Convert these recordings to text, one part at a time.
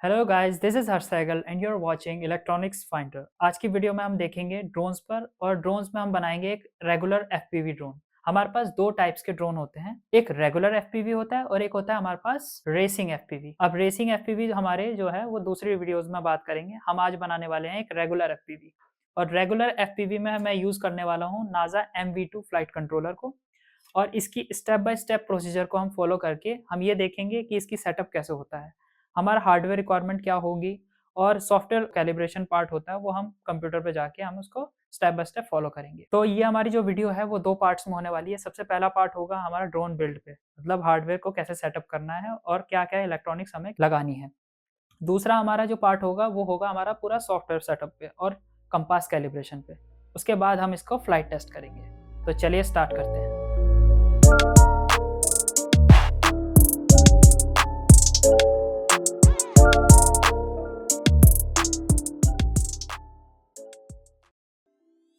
Hello guys, this is Harsh Sehgal and you are watching electronics finder. आज की video में हम देखेंगे ड्रोन्स पर और ड्रोन्स में हम बनाएंगे एक रेगुलर एफपीवी ड्रोन। हमारे पास दो टाइप्स के ड्रोन होते हैं, एक रेगुलर एफपीवी होता है और एक होता है हमारे पास रेसिंग एफपीवी। अब रेसिंग एफपीवी हमारे जो है वो दूसरी वीडियोस में बात करेंगे। हम आज बनाने वाले हैं एक रेगुलर एफपीवी और रेगुलर एफपीवी में मैं यूज करने वाला हूँ नाजा MV2 फ्लाइट कंट्रोलर को। और इसकी स्टेप बाय स्टेप प्रोसीजर को हम फॉलो करके हम ये देखेंगे कि इसकी सेटअप कैसे होता है, हमारा हार्डवेयर रिक्वायरमेंट क्या होगी और सॉफ्टवेयर कैलिब्रेशन पार्ट होता है वो हम कंप्यूटर पे जाके हम उसको स्टेप बाय स्टेप फॉलो करेंगे। तो ये हमारी जो वीडियो है वो दो पार्ट्स में होने वाली है। सबसे पहला पार्ट होगा हमारा ड्रोन बिल्ड पे, मतलब हार्डवेयर को कैसे सेटअप करना है और क्या क्या इलेक्ट्रॉनिक्स हमें लगानी है। दूसरा हमारा जो पार्ट होगा वो होगा हमारा पूरा सॉफ्टवेयर सेटअप पे और कंपास कैलिब्रेशन पे। उसके बाद हम इसको फ्लाइट टेस्ट करेंगे। तो चलिए स्टार्ट करते हैं।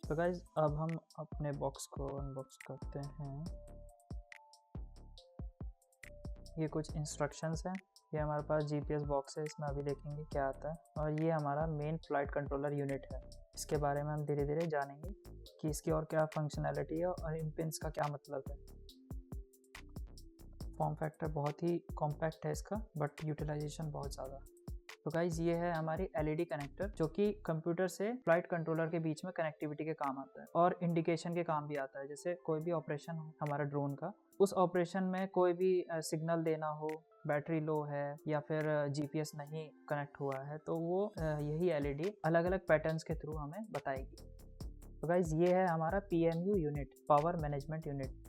तो गाइज अब हम अपने बॉक्स को अनबॉक्स करते हैं। ये कुछ इंस्ट्रक्शंस हैं। ये हमारे पास जीपीएस बॉक्स है, इसमें अभी देखेंगे क्या आता है। और ये हमारा मेन फ्लाइट कंट्रोलर यूनिट है। इसके बारे में हम धीरे धीरे जानेंगे कि इसकी और क्या फंक्शनैलिटी है और इन पिन्स का क्या मतलब है। फॉर्म फैक्टर बहुत ही कॉम्पैक्ट है इसका, बट यूटिलाइजेशन बहुत ज़्यादा। तो गाइज ये है हमारी एलईडी कनेक्टर जो कि कंप्यूटर से फ्लाइट कंट्रोलर के बीच में कनेक्टिविटी के काम आता है और इंडिकेशन के काम भी आता है। जैसे कोई भी ऑपरेशन हो हमारा ड्रोन का, उस ऑपरेशन में कोई भी सिग्नल देना हो, बैटरी लो है या फिर जीपीएस नहीं कनेक्ट हुआ है, तो वो यही एलईडी अलग अलग पैटर्न्स के थ्रू हमें बताएगी। तो गाइज ये है हमारा PMU unit, power management unit.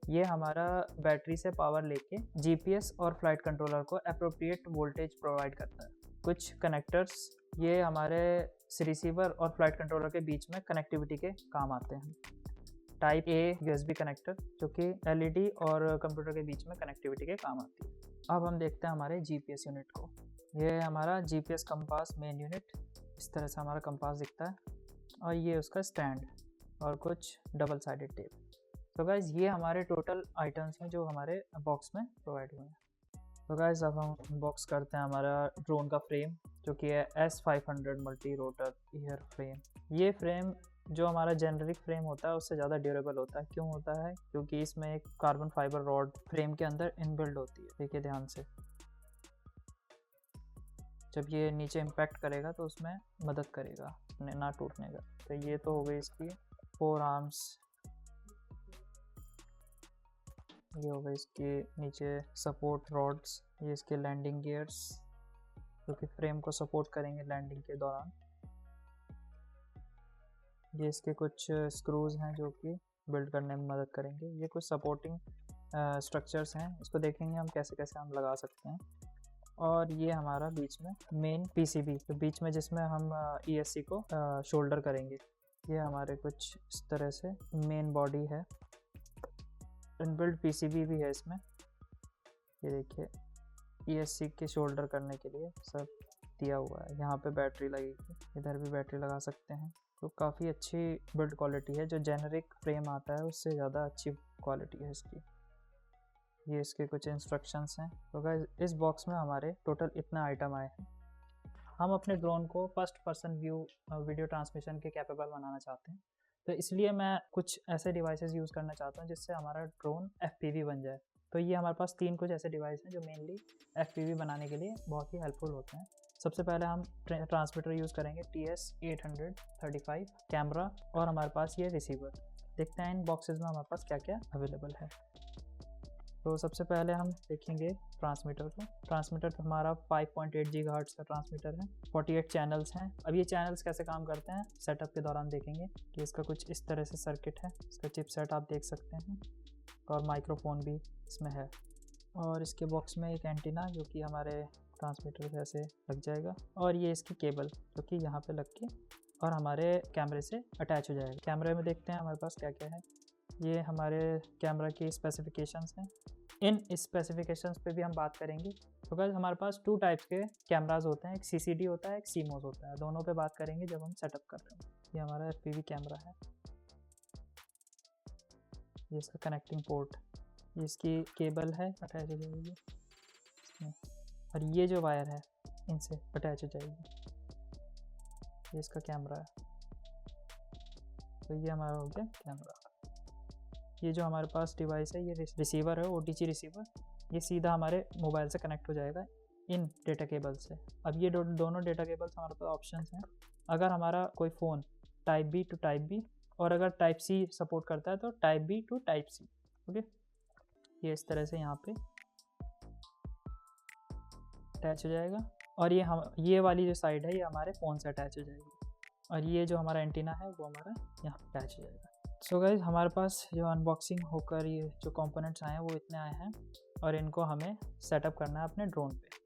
ये हमारा बैटरी से पावर लेके जीपीएस और फ्लाइट कंट्रोलर को अप्रोप्रिएट वोल्टेज प्रोवाइड करता है। कुछ कनेक्टर्स ये हमारे रिसीवर और फ्लाइट कंट्रोलर के बीच में कनेक्टिविटी के काम आते हैं। टाइप ए USB कनेक्टर जो कि LED और कंप्यूटर के बीच में कनेक्टिविटी के काम आती है। अब हम देखते हैं हमारे जीपीएस यूनिट को। ये है हमारा जीपीएस कंपास मेन यूनिट। इस तरह से हमारा कंपास दिखता है और ये उसका स्टैंड और कुछ डबल साइडेड टेप। तो गाइज ये हमारे टोटल आइटम्स हैं जो हमारे बॉक्स में प्रोवाइड हुए हैं। तो गाइज अब हम अनबॉक्स करते हैं हमारा ड्रोन का फ्रेम जो कि है S500 multi rotor year frame. ये फ्रेम जो हमारा जेनरिक फ्रेम होता है उससे ज़्यादा ड्यूरेबल होता है। क्यों होता है? क्योंकि इसमें एक कार्बन फाइबर रॉड फ्रेम के अंदर इनबिल्ड होती है। देखिए ध्यान से, जब ये नीचे इम्पैक्ट करेगा तो उसमें मदद करेगा अपने ना टूटने का। तो ये तो हो गई इसकी 4 आर्म्स। ये हो गई इसके नीचे सपोर्ट रॉड्स। ये इसके लैंडिंग गियर्स जो कि फ्रेम को सपोर्ट करेंगे लैंडिंग के दौरान। ये इसके कुछ स्क्रूज हैं जो कि बिल्ड करने में मदद करेंगे। ये कुछ सपोर्टिंग स्ट्रक्चर्स हैं, इसको देखेंगे हम कैसे कैसे हम लगा सकते हैं। और ये हमारा बीच में मेन PCB, तो बीच में जिसमें हम ESC को शोल्डर करेंगे। ये हमारे कुछ इस तरह से मेन बॉडी है। इनबिल्ट PCB भी है इसमें। ये देखिए ESC के शोल्डर करने के लिए सब दिया हुआ है। यहाँ पे बैटरी लगेगी, इधर भी बैटरी लगा सकते हैं। तो काफ़ी अच्छी बिल्ड क्वालिटी है, जो जेनरिक फ्रेम आता है उससे ज़्यादा अच्छी क्वालिटी है इसकी। ये इसके कुछ इंस्ट्रक्शंस हैं। तो गाइस इस बॉक्स में हमारे टोटल इतना आइटम आए हैं। हम अपने ड्रोन को first person view video transmission के कैपेबल बनाना चाहते हैं, तो इसलिए मैं कुछ ऐसे डिवाइसेस यूज़ करना चाहता हूँ जिससे हमारा ड्रोन FPV बन जाए। तो ये हमारे पास 3 कुछ ऐसे डिवाइस हैं जो मेनली FPV बनाने के लिए बहुत ही हेल्पफुल होते हैं। सबसे पहले हम ट्रांसमीटर यूज़ करेंगे TS835 कैमरा और हमारे पास ये रिसीवर। देखते हैं इन बॉक्सेस में हमारे पास क्या क्या अवेलेबल है। तो सबसे पहले हम देखेंगे ट्रांसमीटर को। ट्रांसमीटर तो हमारा 5.8 GHz का ट्रांसमीटर है। 48 चैनल्स हैं। अब ये चैनल्स कैसे काम करते हैं सेटअप के दौरान देखेंगे कि इसका कुछ इस तरह से सर्किट है। इसका चिपसेट आप देख सकते हैं और माइक्रोफोन भी इसमें है। और इसके बॉक्स में एक एंटीना जो कि हमारे ट्रांसमीटर से ऐसे लग जाएगा, और ये इसकी केबल जो कि यहाँ पे लग के और हमारे कैमरे से अटैच हो जाएगा। कैमरे में देखते हैं हमारे पास क्या क्या है। ये हमारे कैमरा की स्पेसिफिकेशंस हैं। इन स्पेसिफिकेशंस पे भी हम बात करेंगे। तो गाइस हमारे पास 2 टाइप्स के कैमराज होते हैं, एक CCD होता है, एक CMOS होता है। दोनों पे बात करेंगे जब हम सेटअप करते हैं। ये हमारा FPV कैमरा है। ये इसका कनेक्टिंग पोर्ट, ये इसकी केबल है अटैच हो जाएगी। और ये जो वायर है इनसे अटैच हो जाएगी। ये इसका कैमरा है, तो ये हमारा हो गया कैमरा। ये जो हमारे पास डिवाइस है, ये रिसीवर है, OTG रिसीवर, ये सीधा हमारे मोबाइल से कनेक्ट हो जाएगा इन डेटा केबल से। अब ये दोनों डेटा केबल्स हमारे पास ऑप्शंस हैं। अगर हमारा कोई phone type B to type B, और अगर टाइप सी सपोर्ट करता है तो type B to type C. Okay, ये इस तरह से यहाँ पे अटैच हो जाएगा, और ये वाली जो साइड है ये हमारे फ़ोन से अटैच हो जाएगी, और ये जो हमारा एंटीना है वो हमारा यहाँ अटैच हो जाएगा। सो गाइस, हमारे पास जो अनबॉक्सिंग होकर ये जो कंपोनेंट्स आए हैं वो इतने आए हैं, और इनको हमें सेटअप करना है अपने ड्रोन पे।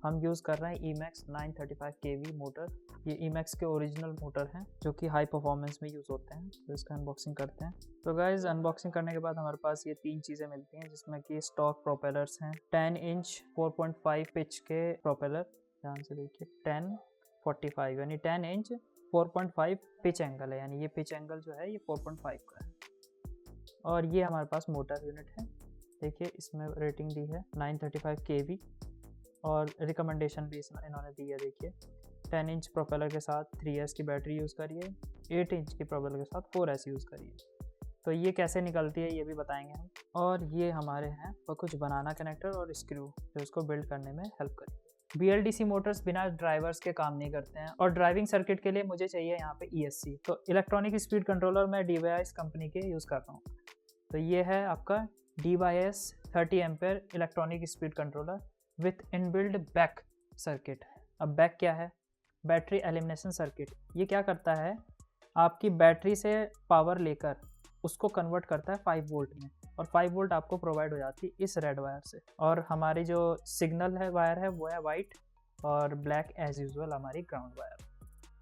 हम यूज़ कर रहे हैं EMAX 935 kV मोटर। ये EMAX के ओरिजिनल मोटर हैं जो कि हाई परफॉर्मेंस में यूज़ होते हैं। तो इसका अनबॉक्सिंग करते हैं। तो गाइज, अनबॉक्सिंग करने के बाद हमारे पास ये 3 चीज़ें मिलती हैं, जिसमें कि स्टॉक प्रोपेलर्स हैं, 10 इंच 4.5 पिच के प्रोपेलर, ध्यान से देखिए 10-45, यानी 10 इंच 4.5 पिच एंगल है, यानी ये पिच एंगल जो है ये 4.5 का है। और ये हमारे पास मोटर यूनिट है, देखिए इसमें रेटिंग दी है 935 kV, और रिकमेंडेशन भी इसमें इन्होंने दी है। देखिए 10 इंच प्रोपेलर के साथ 3S की बैटरी यूज़ करिए, 8 इंच की प्रोपेलर के साथ 4S यूज़ करिए। तो ये कैसे निकलती है ये भी बताएंगे हम। और ये हमारे हैं वो कुछ बनाना कनेक्टर और स्क्रू जो इसको बिल्ड करने में हेल्प करेंगे। BLDC मोटर्स बिना ड्राइवर्स के काम नहीं करते हैं, और ड्राइविंग सर्किट के लिए मुझे चाहिए यहाँ पे ESC। तो इलेक्ट्रॉनिक स्पीड कंट्रोलर मैं DYS कंपनी के यूज़ कर रहा हूँ। तो ये है आपका DYS 30 ampere electronic speed controller with inbuilt back circuit. अब बैक क्या है? Battery elimination circuit. ये क्या करता है, आपकी बैटरी से पावर लेकर उसको कन्वर्ट करता है 5 वोल्ट में, और 5 वोल्ट आपको प्रोवाइड हो जाती है इस रेड वायर से। और हमारी जो सिग्नल है वायर है वो है वाइट, और ब्लैक एज यूजुअल हमारी ग्राउंड वायर।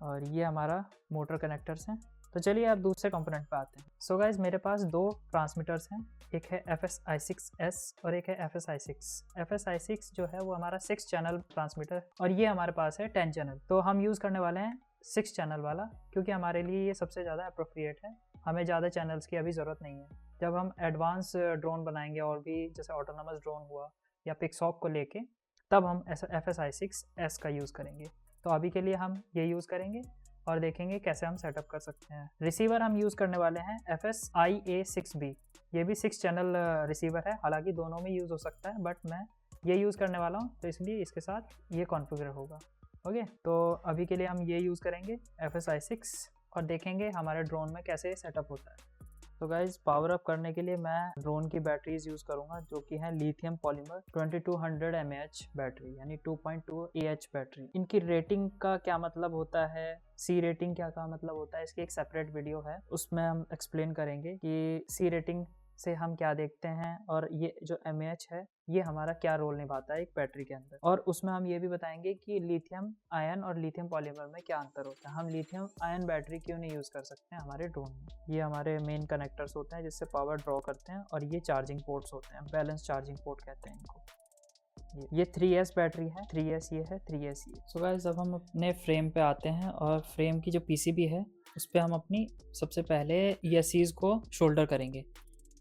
और ये हमारा मोटर कनेक्टर्स हैं। तो चलिए आप दूसरे कंपोनेंट पे आते हैं। सो गाइज, मेरे पास 2 ट्रांसमीटर्स हैं, एक है FSI6S और एक है FSI6। FSI6 जो है वो हमारा 6 चैनल ट्रांसमीटर है, और ये हमारे पास है 10 चैनल। तो हम यूज़ करने वाले हैं 6 चैनल वाला, क्योंकि हमारे लिए ये सबसे ज़्यादा अप्रोप्रिएट है। हमें ज़्यादा चैनल्स की अभी ज़रूरत नहीं है। जब हम एडवांस ड्रोन बनाएंगे, और भी जैसे ऑटोनोमस ड्रोन हुआ या पिक्सॉक को लेके, तब हम FSI6S का यूज़ करेंगे। तो अभी के लिए हम ये यूज़ करेंगे और देखेंगे कैसे हम सेटअप कर सकते हैं। रिसीवर हम यूज़ करने वाले हैं FSIA6B। ये भी 6 चैनल रिसीवर है, हालांकि दोनों में यूज़ हो सकता है, बट मैं ये यूज़ करने वाला हूँ, तो इसलिए इसके साथ ये कॉन्फ़िगर होगा। ओके, तो अभी के लिए हम ये यूज़ करेंगे FSI6, और देखेंगे हमारे ड्रोन में कैसे सेटअप होता है। तो गाइज़, पावर अप करने के लिए मैं ड्रोन की बैटरीज यूज़ करूँगा, जो कि है लिथियम पॉलीमर 2200 mAh बैटरी, यानी 2.2 AH बैटरी। इनकी रेटिंग का क्या मतलब होता है, सी रेटिंग क्या मतलब होता है, इसकी एक सेपरेट वीडियो है, उसमें हम एक्सप्लेन करेंगे कि सी रेटिंग से हम क्या देखते हैं, और ये जो mAh है ये हमारा क्या रोल निभाता है एक बैटरी के अंदर। और उसमें हम ये भी बताएंगे कि लिथियम आयन और लिथियम पॉलीमर में क्या अंतर होता है, हम लिथियम आयन बैटरी क्यों नहीं यूज़ कर सकते हैं हमारे ड्रोन में। ये हमारे मेन कनेक्टर्स होते हैं जिससे पावर ड्रॉ करते हैं, और ये चार्जिंग पोर्ट्स होते हैं, बैलेंस चार्जिंग पोर्ट कहते हैं इनको। ये 3S बैटरी है, 3S ये है, 3S ये। सो गाइस, अब हम अपने फ्रेम पे आते हैं, और फ्रेम की जो PCB है उस पर हम अपनी सबसे पहले ESCs को शोल्डर करेंगे।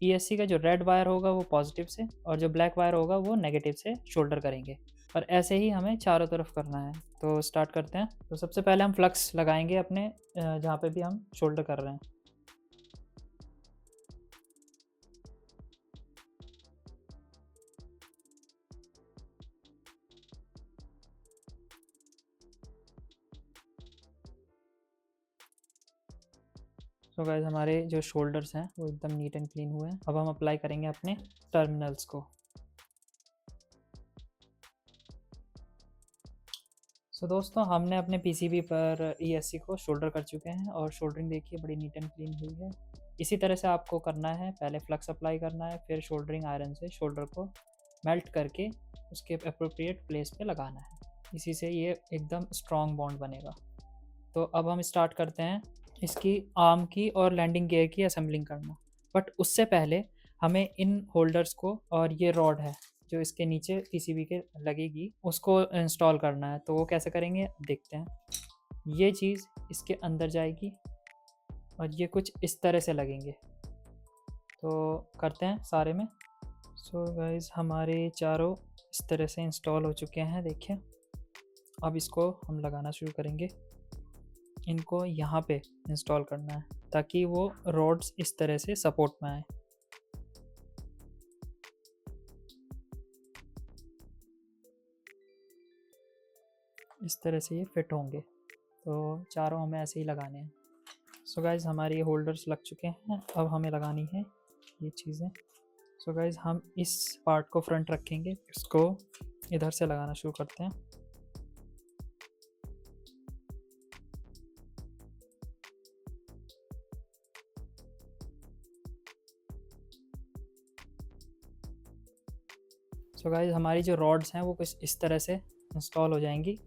ESC का जो रेड वायर होगा वो पॉजिटिव से, और जो ब्लैक वायर होगा वो नेगेटिव से शोल्डर करेंगे, और ऐसे ही हमें चारों तरफ करना है। तो स्टार्ट करते हैं। तो सबसे पहले हम फ्लक्स लगाएंगे अपने जहाँ पे भी हम शोल्डर कर रहे हैं। तो गाइस, हमारे जो शोल्डर्स हैं वो एकदम नीट एंड क्लीन हुए हैं। अब हम अप्लाई करेंगे अपने टर्मिनल्स को। सो दोस्तों, हमने अपने PCB पर ESC को शोल्डर कर चुके हैं, और शोल्डरिंग देखिए बड़ी नीट एंड क्लीन हुई है। इसी तरह से आपको करना है, पहले फ्लक्स अप्लाई करना है, फिर शोल्डरिंग आयरन से शोल्डर को मेल्ट करके उसके अप्रोप्रिएट प्लेस पे लगाना है। इसी से ये एकदम स्ट्रॉन्ग बॉन्ड बनेगा। तो अब हम स्टार्ट करते हैं इसकी आर्म की और लैंडिंग गियर की असेंबलिंग करना। बट उससे पहले हमें इन होल्डर्स को, और ये रॉड है जो इसके नीचे PCB के लगेगी, उसको इंस्टॉल करना है। तो वो कैसे करेंगे देखते हैं। ये चीज़ इसके अंदर जाएगी, और ये कुछ इस तरह से लगेंगे। तो करते हैं सारे में। सो गाइस, हमारे चारों इस तरह से इंस्टॉल हो चुके हैं, देखिए। अब इसको हम लगाना शुरू करेंगे। इनको यहाँ पे इंस्टॉल करना है ताकि वो रॉड्स इस तरह से सपोर्ट में आए। इस तरह से ये फिट होंगे, तो चारों हमें ऐसे ही लगाने हैं। सो गाइज़ हमारे ये होल्डर्स लग चुके हैं, अब हमें लगानी है ये चीज़ें। सो गाइज़ हम इस पार्ट को फ्रंट रखेंगे, इसको इधर से लगाना शुरू करते हैं। सो गाइज़ हमारी जो रॉड्स हैं वो कुछ इस तरह से इंस्टॉल हो जाएंगी,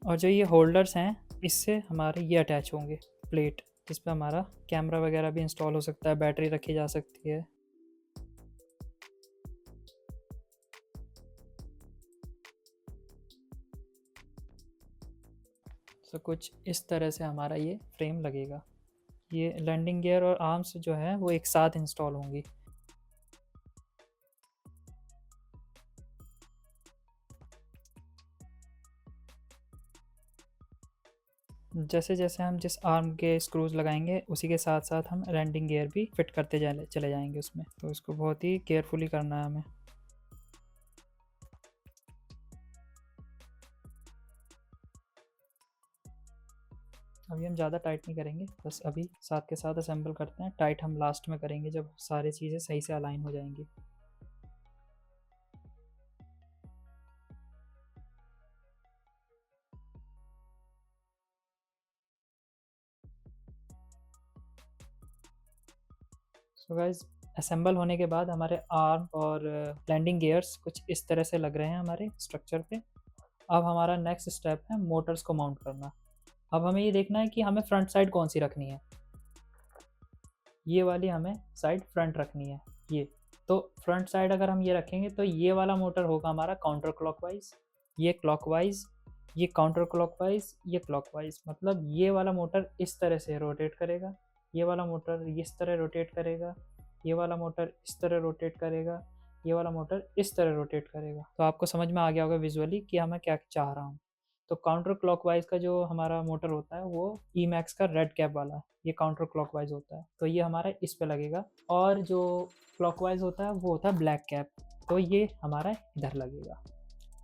और जो ये होल्डर्स हैं इससे हमारे ये अटैच होंगे प्लेट, जिस पे हमारा कैमरा वगैरह भी इंस्टॉल हो सकता है, बैटरी रखी जा सकती है। तो कुछ इस तरह से हमारा ये फ्रेम लगेगा। ये लैंडिंग गियर और आर्म्स जो है वो एक साथ इंस्टॉल होंगी। जैसे जैसे हम जिस आर्म के स्क्रूज लगाएंगे उसी के साथ साथ हम लैंडिंग गियर भी फिट करते चले जाएंगे उसमें, तो इसको बहुत ही केयरफुली करना है हमें। अभी हम ज़्यादा टाइट नहीं करेंगे, बस अभी साथ के साथ असेंबल करते हैं। टाइट हम लास्ट में करेंगे जब सारी चीज़ें सही से अलाइन हो जाएंगी। सो गाइज असेंबल होने के बाद हमारे आर्म और लैंडिंग गियर्स कुछ इस तरह से लग रहे हैं हमारे स्ट्रक्चर पे। अब हमारा नेक्स्ट स्टेप है मोटर्स को माउंट करना। अब हमें ये देखना है कि हमें फ्रंट साइड कौन सी रखनी है। ये वाली हमें साइड फ्रंट रखनी है। ये तो फ्रंट साइड अगर हम ये रखेंगे तो ये वाला मोटर होगा हमारा काउंटर क्लॉकवाइज, ये क्लॉकवाइज, ये काउंटर क्लॉकवाइज, ये क्लॉकवाइज। मतलब ये वाला मोटर इस तरह से रोटेट करेगा, ये वाला मोटर इस तरह रोटेट करेगा, ये वाला मोटर इस तरह रोटेट करेगा, ये वाला मोटर इस तरह रोटेट करेगा। तो आपको समझ में आ गया होगा विजुअली कि मैं क्या चाह रहा हूँ। तो काउंटर क्लॉकवाइज का जो हमारा मोटर होता है वो ई मैक्स का रेड कैप वाला, ये काउंटर क्लॉकवाइज होता है, तो ये हमारा इस पे लगेगा। और जो क्लॉकवाइज होता है वो होता है ब्लैक कैप, तो ये हमारा इधर लगेगा।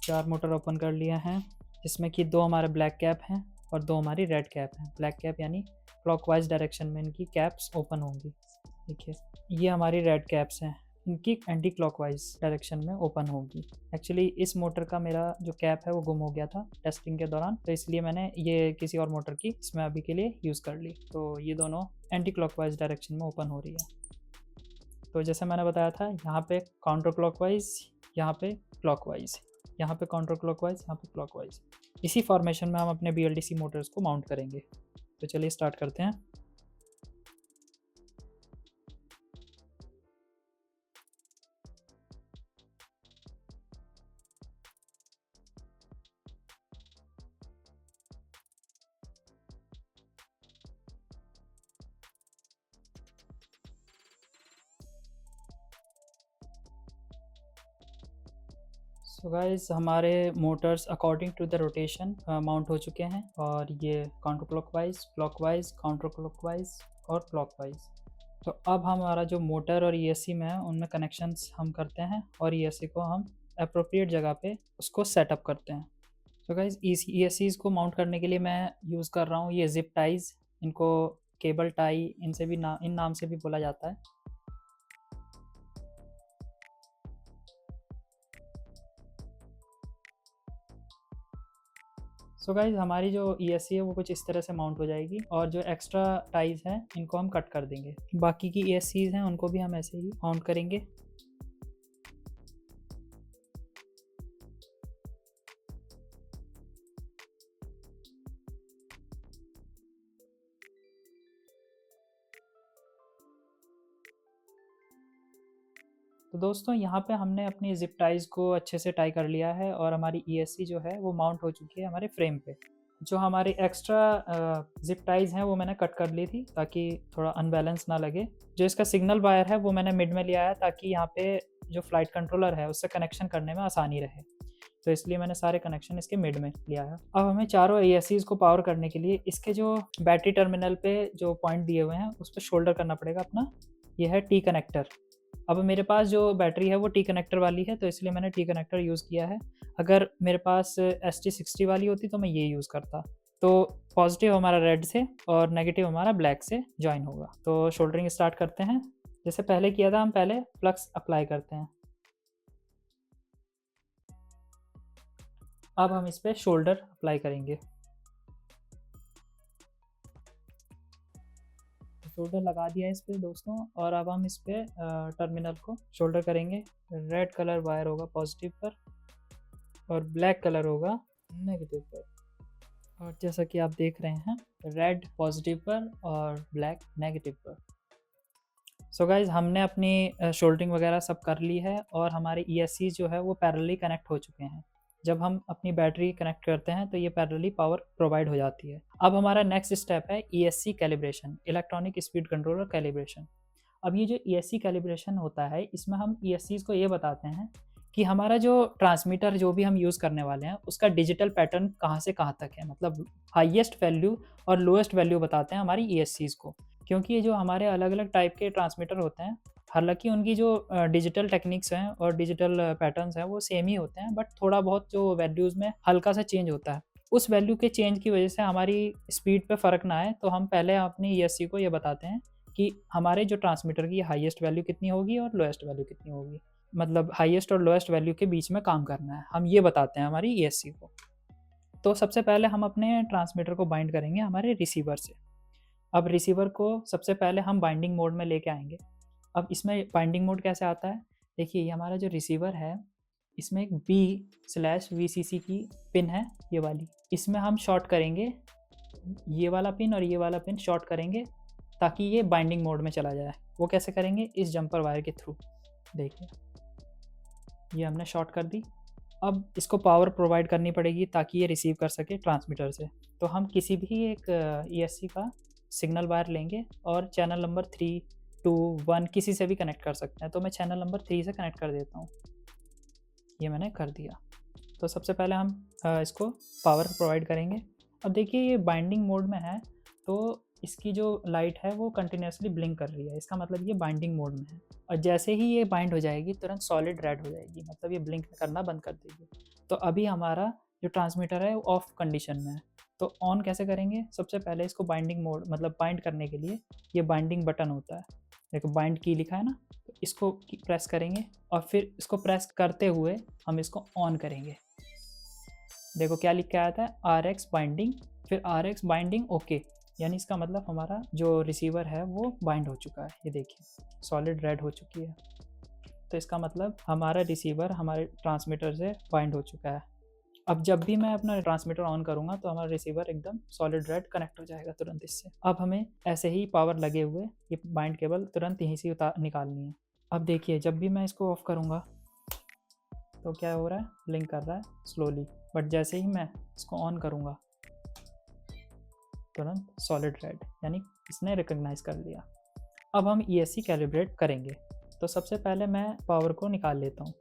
4 मोटर ओपन कर लिया है, जिसमें कि 2 हमारे ब्लैक कैप हैं और 2 हमारी रेड कैप हैं। ब्लैक कैप यानी क्लॉकवाइज डायरेक्शन में इनकी कैप्स ओपन होंगी। देखिए ये हमारी रेड कैप्स हैं, इनकी एंटी क्लॉकवाइज डायरेक्शन में ओपन होगी। एक्चुअली इस मोटर का मेरा जो कैप है वो गुम हो गया था टेस्टिंग के दौरान, तो इसलिए मैंने ये किसी और मोटर की इसमें अभी के लिए यूज़ कर ली। तो ये दोनों एंटी क्लॉकवाइज डायरेक्शन में ओपन हो रही है। तो जैसे मैंने बताया था यहाँ पे काउंटर क्लॉकवाइज, यहाँ पे क्लॉकवाइज, यहाँ पे काउंटर क्लॉकवाइज, यहाँ पे क्लॉकवाइज। इसी फॉर्मेशन में हम अपने BLDC मोटर्स को माउंट करेंगे। तो चलिए स्टार्ट करते हैं। सो गाइस हमारे motors according to the rotation mount हो चुके हैं, और ये counter clockwise, clockwise, counter clockwise और क्लॉकवाइज। तो अब हमारा जो मोटर और ESC में है उनमें कनेक्शंस हम करते हैं, और ESC को हम अप्रोप्रिएट जगह पे उसको सेटअप करते हैं। तो गाइस ESCs को माउंट करने के लिए मैं यूज़ कर रहा हूँ ये जिप टाइज, इनको केबल टाई इनसे भी इन नाम से भी बोला जाता है। सो गाइज हमारी जो ESC है वो कुछ इस तरह से माउंट हो जाएगी, और जो एक्स्ट्रा टाइज हैं इनको हम कट कर देंगे। बाकी की ESCs हैं उनको भी हम ऐसे ही माउंट करेंगे। तो दोस्तों यहाँ पे हमने अपनी जिप टाइज को अच्छे से टाई कर लिया है, और हमारी ESC जो है वो माउंट हो चुकी है हमारे फ्रेम पे। जो हमारी एक्स्ट्रा जिप टाइज हैं वो मैंने कट कर ली थी ताकि थोड़ा अनबैलेंस ना लगे। जो इसका सिग्नल वायर है वो मैंने मिड में लिया है ताकि यहाँ पे जो फ्लाइट कंट्रोलर है उससे कनेक्शन करने में आसानी रहे। तो इसलिए मैंने सारे कनेक्शन इसके मिड में लिया है। अब हमें चारों ASCs को पावर करने के लिए इसके जो बैटरी टर्मिनल पे जो पॉइंट दिए हुए हैं उस पर शोल्डर करना पड़ेगा अपना। यह है T कनेक्टर। अब मेरे पास जो बैटरी है वो T कनेक्टर वाली है, तो इसलिए मैंने T कनेक्टर यूज़ किया है। अगर मेरे पास ST60 वाली होती तो मैं ये यूज़ करता। तो पॉजिटिव हमारा रेड से और नेगेटिव हमारा ब्लैक से जॉइन होगा। तो शोल्डरिंग स्टार्ट करते हैं। जैसे पहले किया था, हम पहले फ्लक्स अप्लाई करते हैं। अब हम इस पर शोल्डर अप्लाई करेंगे। शोल्डर लगा दिया है इस पर दोस्तों, और अब हम इस पर टर्मिनल को शोल्डर करेंगे। रेड कलर वायर होगा पॉजिटिव पर और ब्लैक कलर होगा नेगेटिव पर। और जैसा कि आप देख रहे हैं, रेड पॉजिटिव पर और ब्लैक नेगेटिव पर। सो गाइज, हमने अपनी शोल्डरिंग वगैरह सब कर ली है और हमारे ESC जो है वो पैरेलली कनेक्ट हो चुके हैं। जब हम अपनी बैटरी कनेक्ट करते हैं तो ये पैरेलली पावर प्रोवाइड हो जाती है। अब हमारा नेक्स्ट स्टेप है ESC calibration, electronic speed controller calibration. अब ये जो ESC कैलिब्रेशन होता है, इसमें हम ESCs को ये बताते हैं कि हमारा जो ट्रांसमीटर जो भी हम यूज़ करने वाले हैं उसका डिजिटल पैटर्न कहाँ से कहाँ तक है, मतलब हाईएस्ट वैल्यू और लोएस्ट वैल्यू बताते हैं हमारी ESCs को। क्योंकि ये जो हमारे अलग अलग टाइप के ट्रांसमीटर होते हैं, हालांकि उनकी जो डिजिटल टेक्निक्स हैं और डिजिटल पैटर्न्स हैं वो सेम ही होते हैं, बट थोड़ा बहुत जो वैल्यूज़ में हल्का सा चेंज होता है। उस वैल्यू के चेंज की वजह से हमारी स्पीड पे फ़र्क ना आए, तो हम पहले अपनी ESC को ये बताते हैं कि हमारे जो ट्रांसमीटर की हाईएस्ट वैल्यू कितनी होगी और लोएस्ट वैल्यू कितनी होगी, मतलब हाईएस्ट और लोएस्ट वैल्यू के बीच में काम करना है, हम ये बताते हैं हमारी ESC को। तो सबसे पहले हम अपने ट्रांसमीटर को बाइंड करेंगे हमारे रिसीवर से। अब रिसीवर को सबसे पहले हम बाइंडिंग मोड में लेके आएंगे। अब इसमें बाइंडिंग मोड कैसे आता है, देखिए ये हमारा जो रिसीवर है इसमें एक B/VCC की पिन है, ये वाली। इसमें हम शॉर्ट करेंगे ये वाला पिन और ये वाला पिन शॉर्ट करेंगे ताकि ये बाइंडिंग मोड में चला जाए। वो कैसे करेंगे, इस जंपर वायर के थ्रू। देखिए ये हमने शॉर्ट कर दी। अब इसको पावर प्रोवाइड करनी पड़ेगी ताकि ये रिसीव कर सके ट्रांसमीटर से। तो हम किसी भी एक ESC का सिग्नल वायर लेंगे और चैनल नंबर 3, 2, 1 किसी से भी कनेक्ट कर सकते हैं। तो मैं चैनल नंबर 3 से कनेक्ट कर देता हूँ। ये मैंने कर दिया। तो सबसे पहले हम इसको पावर प्रोवाइड करेंगे। अब देखिए ये बाइंडिंग मोड में है, तो इसकी जो लाइट है वो कंटिन्यूसली ब्लिंक कर रही है, इसका मतलब ये बाइंडिंग मोड में है। और जैसे ही ये बाइंड हो जाएगी तुरंत सॉलिड रेड हो जाएगी, मतलब ये ब्लिंक करना बंद कर देगी। तो अभी हमारा जो ट्रांसमीटर है वो ऑफ कंडीशन में है। तो ऑन कैसे करेंगे, सबसे पहले इसको बाइंडिंग मोड मतलब बाइंड करने के लिए ये बाइंडिंग बटन होता है, देखो बाइंड की लिखा है ना, तो इसको प्रेस करेंगे और फिर इसको प्रेस करते हुए हम इसको ऑन करेंगे। देखो क्या लिख के आया था, RX बाइंडिंग, फिर RX बाइंडिंग ओके, यानी इसका मतलब हमारा जो रिसीवर है वो बाइंड हो चुका है। ये देखिए सॉलिड रेड हो चुकी है, तो इसका मतलब हमारा रिसीवर हमारे ट्रांसमीटर से बाइंड हो चुका है। अब जब भी मैं अपना ट्रांसमीटर ऑन करूँगा तो हमारा रिसीवर एकदम सॉलिड रेड कनेक्ट हो जाएगा तुरंत इससे। अब हमें ऐसे ही पावर लगे हुए ये बाइंड केबल तुरंत यहीं से निकालनी है। अब देखिए जब भी मैं इसको ऑफ करूँगा तो क्या हो रहा है, ब्लिंक कर रहा है स्लोली, बट जैसे ही मैं इसको ऑन करूँगा तुरंत सॉलिड रेड, यानी इसने रिकॉग्नाइज कर लिया। अब हम ESC कैलिब्रेट करेंगे। तो सबसे पहले मैं पावर को निकाल लेता हूँ,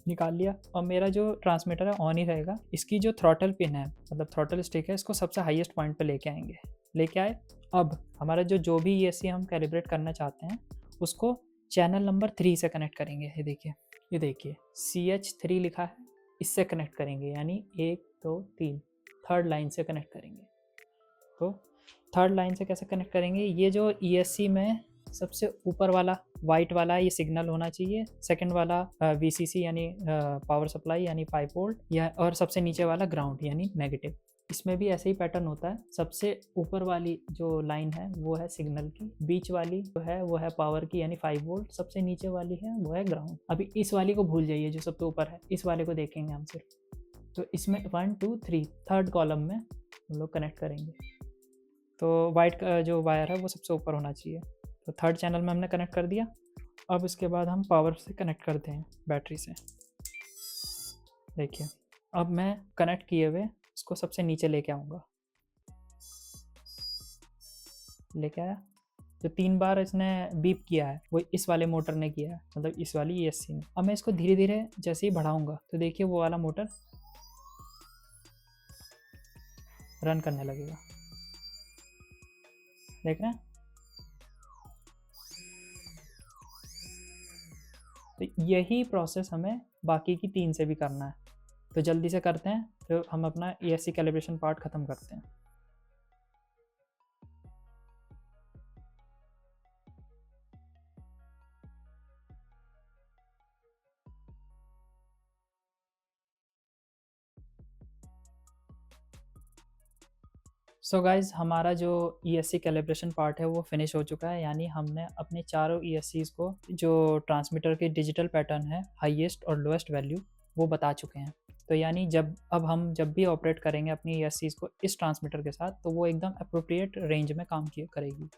निकाल लिया, और मेरा जो ट्रांसमीटर है ऑन ही रहेगा। इसकी जो थ्रॉटल पिन है मतलब थ्रॉटल स्टिक है, इसको सबसे हाईएस्ट पॉइंट पे लेके आएंगे। लेके आए, अब हमारा जो भी ESC हम कैलिब्रेट करना चाहते हैं उसको चैनल नंबर 3 से कनेक्ट करेंगे। ये देखिए CH3 लिखा है, इससे कनेक्ट करेंगे, यानी 1 2 3 थर्ड लाइन से कनेक्ट करेंगे। तो थर्ड लाइन से कैसे कनेक्ट करेंगे, ये जो ESC में सबसे ऊपर वाला वाइट वाला ये सिग्नल होना चाहिए, सेकंड वाला VCC यानी पावर सप्लाई यानी 5 वोल्ट, या और सबसे नीचे वाला ग्राउंड यानी नेगेटिव। इसमें भी ऐसे ही पैटर्न होता है, सबसे ऊपर वाली जो लाइन है वो है सिग्नल की, बीच वाली जो है वो है पावर की यानी 5 वोल्ट, सबसे नीचे वाली है वो है ग्राउंड। अभी इस वाली को भूल जाइए जो सबसे ऊपर है, इस वाले को देखेंगे हम सिर्फ। तो इसमें 1 2 3 थर्ड कॉलम में हम लोग कनेक्ट करेंगे। तो वाइट का जो वायर है वो सबसे ऊपर होना चाहिए। तो थर्ड चैनल में हमने कनेक्ट कर दिया। अब इसके बाद हम पावर से कनेक्ट करते हैं बैटरी से। देखिए अब मैं कनेक्ट किए हुए इसको सबसे नीचे लेके आऊँगा, लेके आया। जो 3 बार इसने बीप किया है वो इस वाले मोटर ने किया है, मतलब इस वाली ESC ने। अब मैं इसको धीरे धीरे जैसे ही बढ़ाऊँगा तो देखिए वो वाला मोटर रन करने लगेगा, देख रहे हैं। तो यही प्रोसेस हमें बाकी की 3 से भी करना है। तो जल्दी से करते हैं, तो हम अपना ESC कैलिब्रेशन पार्ट ख़त्म करते हैं। सो गाइज़, हमारा जो ESC कैलिब्रेशन पार्ट है वो फिनिश हो चुका है, यानी हमने अपने चारों ESCs को जो ट्रांसमीटर के डिजिटल पैटर्न है, हाईएस्ट और लोएस्ट वैल्यू, वो बता चुके हैं। तो यानी अब हम जब भी ऑपरेट करेंगे अपनी ESCs को इस ट्रांसमीटर के साथ, तो वो एकदम अप्रोप्रिएट रेंज में काम करेगी।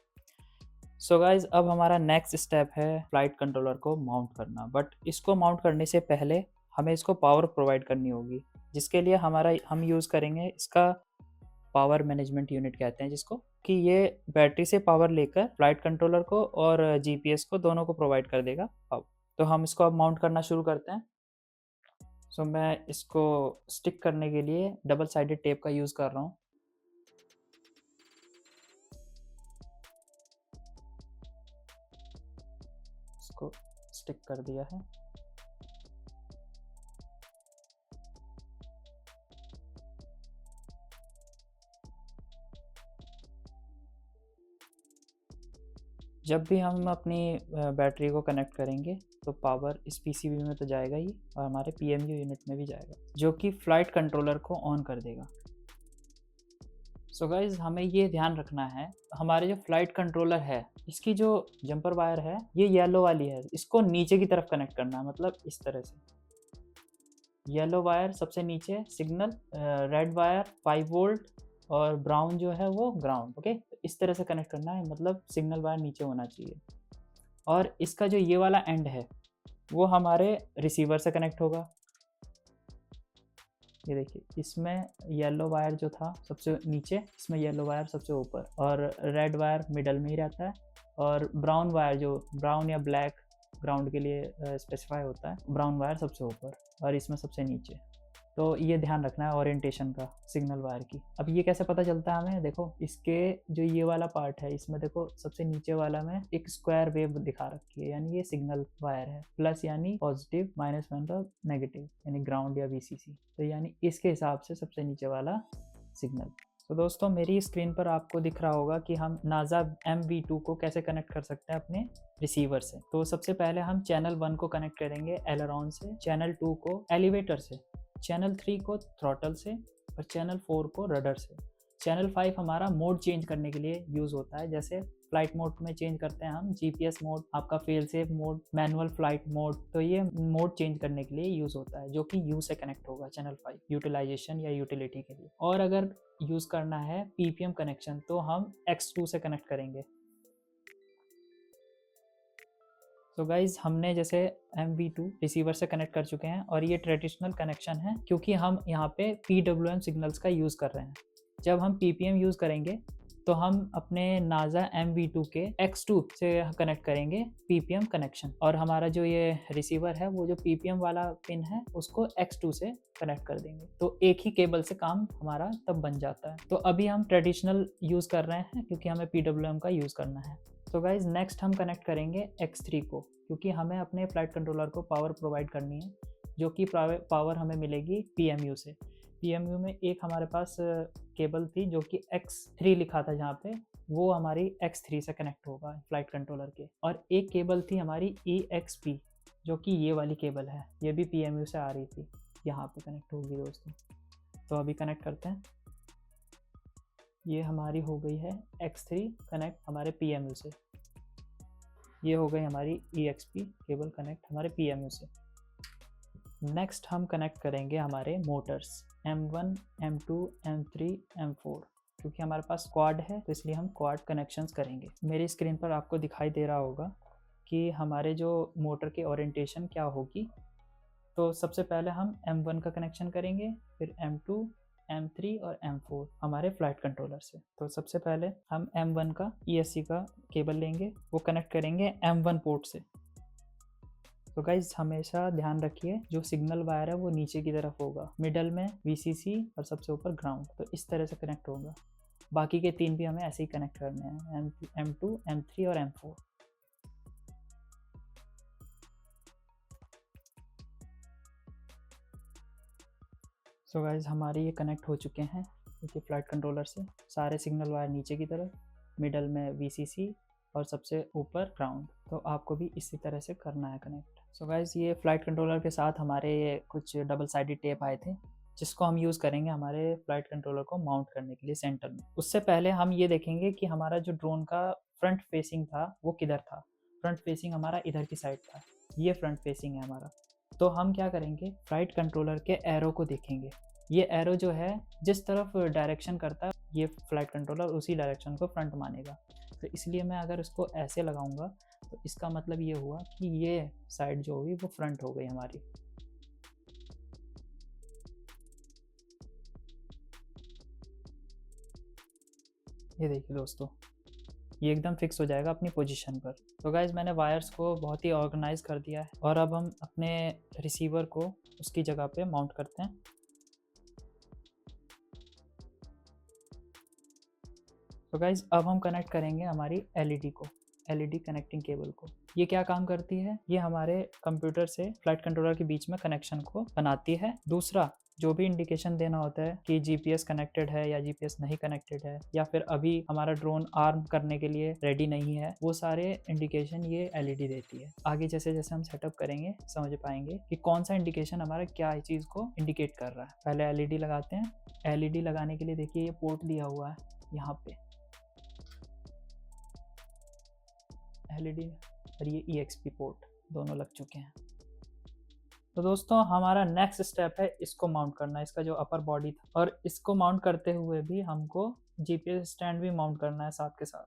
सो गाइज़, अब हमारा नेक्स्ट स्टेप है फ्लाइट कंट्रोलर को माउंट करना। बट इसको माउंट करने से पहले हमें इसको पावर प्रोवाइड करनी होगी, जिसके लिए हम यूज़ करेंगे इसका पावर मैनेजमेंट यूनिट कहते हैं जिसको, कि ये बैटरी से पावर लेकर फ्लाइट कंट्रोलर को और GPS को दोनों को प्रोवाइड कर देगा पावर। तो हम इसको अब माउंट करना शुरू करते हैं। सो मैं इसको स्टिक करने के लिए डबल साइडेड टेप का यूज़ कर रहा हूँ। इसको स्टिक कर दिया है। जब भी हम अपनी बैटरी को कनेक्ट करेंगे तो पावर इस PCB में तो जाएगा ही, और हमारे PMU यूनिट में भी जाएगा, जो कि फ्लाइट कंट्रोलर को ऑन कर देगा। सो गाइज़, हमें ये ध्यान रखना है, हमारे जो फ्लाइट कंट्रोलर है इसकी जो जंपर वायर है ये येलो वाली है, इसको नीचे की तरफ कनेक्ट करना है, मतलब इस तरह से। येलो वायर सबसे नीचे सिग्नल, रेड वायर 5 वोल्ट और ब्राउन जो है वो ग्राउंड। ओके, इस तरह से कनेक्ट करना है, मतलब सिग्नल वायर नीचे होना चाहिए। और इसका जो ये वाला एंड है वो हमारे रिसीवर से कनेक्ट होगा। ये देखिए, इसमें येलो वायर जो था सबसे नीचे, इसमें येलो वायर सबसे ऊपर, और रेड वायर मिडल में ही रहता है, और ब्राउन वायर जो ब्राउन या ब्लैक ग्राउंड के लिए स्पेसिफाई होता है, ब्राउन वायर सबसे ऊपर और इसमें सबसे नीचे। तो ये ध्यान रखना है ओरिएंटेशन का सिग्नल वायर की। अब ये कैसे पता चलता है हमें, देखो इसके जो ये वाला पार्ट है इसमें देखो सबसे नीचे वाला में एक स्क्वायर वेव दिखा रखी है, यानी ये सिग्नल वायर है। प्लस यानी पॉजिटिव, माइनस मतलब नेगेटिव, यानी ग्राउंड या VCC। तो यानी इसके हिसाब से सबसे नीचे वाला सिग्नल। तो दोस्तों, मेरी स्क्रीन पर आपको दिख रहा होगा कि हम नासा MV2 को कैसे कनेक्ट कर सकते हैं अपने रिसीवर से। तो सबसे पहले हम चैनल 1 को कनेक्ट करेंगे एलरॉन से, चैनल 2 को एलिवेटर से, चैनल 3 को थ्रॉटल से, और चैनल 4 को रडर से। चैनल 5 हमारा मोड चेंज करने के लिए यूज़ होता है, जैसे फ्लाइट मोड में चेंज करते हैं हम, GPS मोड, आपका fail safe mode, manual flight mode. तो ये मोड चेंज करने के लिए यूज़ होता है, जो कि U से कनेक्ट होगा चैनल 5 यूटिलाइजेशन या यूटिलिटी के लिए। और अगर यूज़ करना है PPM कनेक्शन तो हम X2 से कनेक्ट करेंगे। तो गाइज़, हमने जैसे MV2 रिसीवर से कनेक्ट कर चुके हैं, और ये ट्रेडिशनल कनेक्शन है क्योंकि हम यहाँ पे PWM सिग्नल्स का यूज़ कर रहे हैं। जब हम PPM यूज़ करेंगे तो हम अपने नासा MV2 के X2 से कनेक्ट करेंगे PPM कनेक्शन, और हमारा जो ये रिसीवर है वो जो PPM वाला पिन है उसको X2 से कनेक्ट कर देंगे। तो एक ही केबल से काम हमारा तब बन जाता है। तो अभी हम ट्रेडिशनल यूज़ कर रहे हैं क्योंकि हमें PWM का यूज़ करना है। तो गाइज़, नेक्स्ट हम कनेक्ट करेंगे X3 को, क्योंकि हमें अपने फ्लाइट कंट्रोलर को पावर प्रोवाइड करनी है, जो कि पावर हमें मिलेगी PMU से। PMU में एक हमारे पास केबल थी जो कि X3 लिखा था जहाँ पे, वो हमारी X3 से कनेक्ट होगा फ्लाइट कंट्रोलर के। और एक केबल थी हमारी EXP, जो कि ये वाली केबल है, ये भी PMU से आ रही थी, यहाँ पे कनेक्ट होगी दोस्तों। तो अभी कनेक्ट करते हैं। ये हमारी हो गई है X3 कनेक्ट हमारे PMU से। ये हो गई हमारी EXP केबल कनेक्ट हमारे PMU से। नेक्स्ट हम कनेक्ट करेंगे हमारे Motors M1, M2, M3, M4, क्योंकि हमारे पास क्वाड है तो इसलिए हम क्वाड कनेक्शंस करेंगे। मेरी स्क्रीन पर आपको दिखाई दे रहा होगा कि हमारे जो मोटर की ओरिएंटेशन क्या होगी। तो सबसे पहले हम M1 का कनेक्शन करेंगे, फिर M2, M3 और M4 हमारे फ्लाइट कंट्रोलर से। तो सबसे पहले हम M1 का ESC का केबल लेंगे, वो कनेक्ट करेंगे M1 पोर्ट से। तो गाइज हमेशा ध्यान रखिए जो सिग्नल वायर है वो नीचे की तरफ होगा, मिडल में VCC और सबसे ऊपर ग्राउंड, तो इस तरह से कनेक्ट होगा। बाकी के 3 भी हमें ऐसे ही कनेक्ट करने हैं, M2, M3 और M4। सो गाइज हमारे ये कनेक्ट हो चुके हैं देखिए फ्लाइट कंट्रोलर से, सारे सिग्नल वायर नीचे की तरफ, मिडल में VCC और सबसे ऊपर ग्राउंड। तो आपको भी इसी तरह से करना है कनेक्ट। सो गाइज ये फ्लाइट कंट्रोलर के साथ हमारे कुछ डबल साइडेड टेप आए थे, जिसको हम यूज़ करेंगे हमारे फ्लाइट कंट्रोलर को माउंट करने के लिए सेंटर में। उससे पहले हम ये देखेंगे कि हमारा जो ड्रोन का फ्रंट फेसिंग था वो किधर था। फ्रंट फेसिंग हमारा इधर की साइड था, ये फ्रंट फेसिंग है हमारा। तो हम क्या करेंगे, फ्लाइट कंट्रोलर के एरो को देखेंगे। ये एरो जो है जिस तरफ डायरेक्शन करता है, ये फ्लाइट कंट्रोलर उसी डायरेक्शन को फ्रंट मानेगा। तो इसलिए मैं अगर इसको ऐसे लगाऊंगा तो इसका मतलब ये हुआ कि ये साइड जो हुई वो फ्रंट हो गई हमारी। ये देखिए दोस्तों, ये एकदम फिक्स हो जाएगा अपनी पोजीशन पर। तो गाइज मैंने वायर्स को बहुत ही ऑर्गेनाइज कर दिया है और अब हम अपने रिसीवर को उसकी जगह पे माउंट करते हैं। तो गाइज अब हम कनेक्ट करेंगे हमारी LED को, LED कनेक्टिंग केबल को। ये क्या काम करती है, ये हमारे कंप्यूटर से फ्लाइट कंट्रोलर के बीच में कनेक्शन को बनाती है। दूसरा, जो भी इंडिकेशन देना होता है कि GPS कनेक्टेड है या GPS नहीं कनेक्टेड है, या फिर अभी हमारा ड्रोन आर्म करने के लिए रेडी नहीं है, वो सारे इंडिकेशन ये LED देती है। आगे जैसे जैसे हम सेटअप करेंगे समझ पाएंगे कि कौन सा इंडिकेशन हमारा क्या चीज़ को इंडिकेट कर रहा है। पहले LED लगाते हैं। LED लगाने के लिए देखिए ये पोर्ट दिया हुआ है यहाँ पे, LED और ये EXP पोर्ट दोनों लग चुके हैं। तो दोस्तों हमारा नेक्स्ट स्टेप है इसको माउंट करना, इसका जो अपर बॉडी था, और इसको माउंट करते हुए भी हमको GPS स्टैंड भी माउंट करना है साथ के साथ।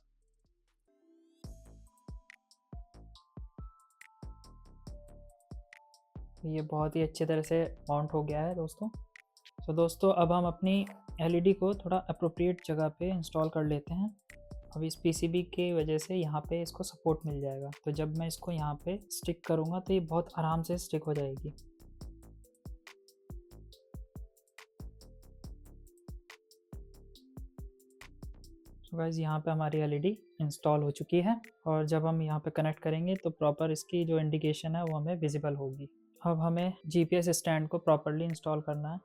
ये बहुत ही अच्छे तरह से माउंट हो गया है दोस्तों। तो दोस्तों अब हम अपनी LED को थोड़ा अप्रोप्रिएट जगह पे इंस्टॉल कर लेते हैं। अब इस PCB की वजह से यहाँ पे इसको सपोर्ट मिल जाएगा, तो जब मैं इसको यहाँ पे स्टिक करूँगा तो ये बहुत आराम से स्टिक हो जाएगी। तो गाइस यहाँ पे हमारी LED इंस्टॉल हो चुकी है, और जब हम यहाँ पे कनेक्ट करेंगे तो प्रॉपर इसकी जो इंडिकेशन है वो हमें विजिबल होगी। अब हमें GPS स्टैंड को प्रॉपरली इंस्टॉल करना है,